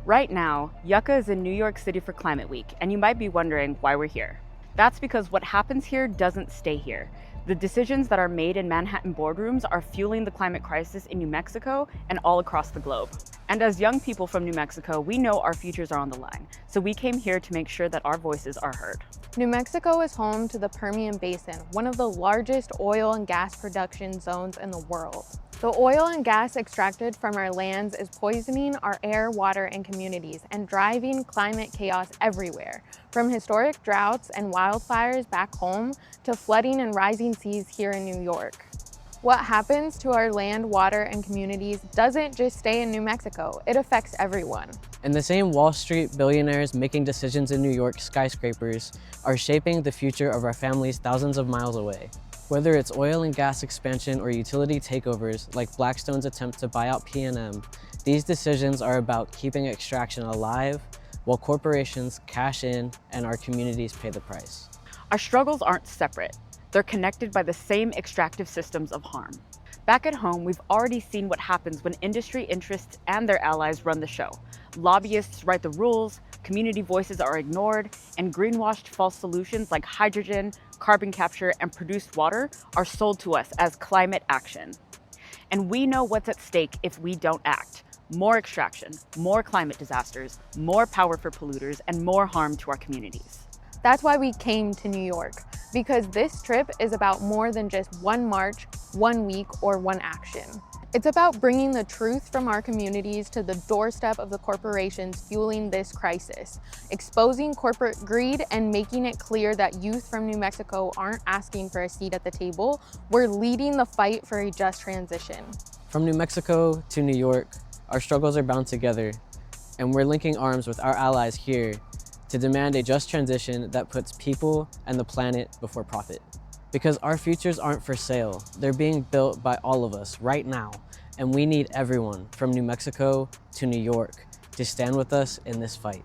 Right now, Yucca is in New York City for Climate Week, and you might be wondering why we're here. That's because what happens here doesn't stay here. The decisions that are made in Manhattan boardrooms are fueling the climate crisis in New Mexico and all across the globe. And as young people from New Mexico, we know our futures are on the line, so we came here to make sure that our voices are heard. New Mexico is home to the Permian Basin, one of the largest oil and gas production zones in the world. The oil and gas extracted from our lands is poisoning our air, water, and communities and driving climate chaos everywhere, from historic droughts and wildfires back home to flooding and rising seas here in New York. What happens to our land, water, and communities doesn't just stay in New Mexico, it affects everyone. And the same Wall Street billionaires making decisions in New York skyscrapers are shaping the future of our families thousands of miles away. Whether it's oil and gas expansion or utility takeovers like Blackstone's attempt to buy out PNM, these decisions are about keeping extraction alive while corporations cash in and our communities pay the price. Our struggles aren't separate. They're connected by the same extractive systems of harm. Back at home, we've already seen what happens when industry interests and their allies run the show. Lobbyists write the rules, community voices are ignored, and greenwashed false solutions like hydrogen, carbon capture, and produced water are sold to us as climate action. And we know what's at stake if we don't act. More extraction, more climate disasters, more power for polluters, and more harm to our communities. That's why we came to New York, because this trip is about more than just one march, 1 week, or one action. It's about bringing the truth from our communities to the doorstep of the corporations fueling this crisis, exposing corporate greed and making it clear that youth from New Mexico aren't asking for a seat at the table. We're leading the fight for a just transition. From New Mexico to New York, our struggles are bound together, and we're linking arms with our allies here to demand a just transition that puts people and the planet before profit. Because our futures aren't for sale, they're being built by all of us right now, and we need everyone from New Mexico to New York to stand with us in this fight.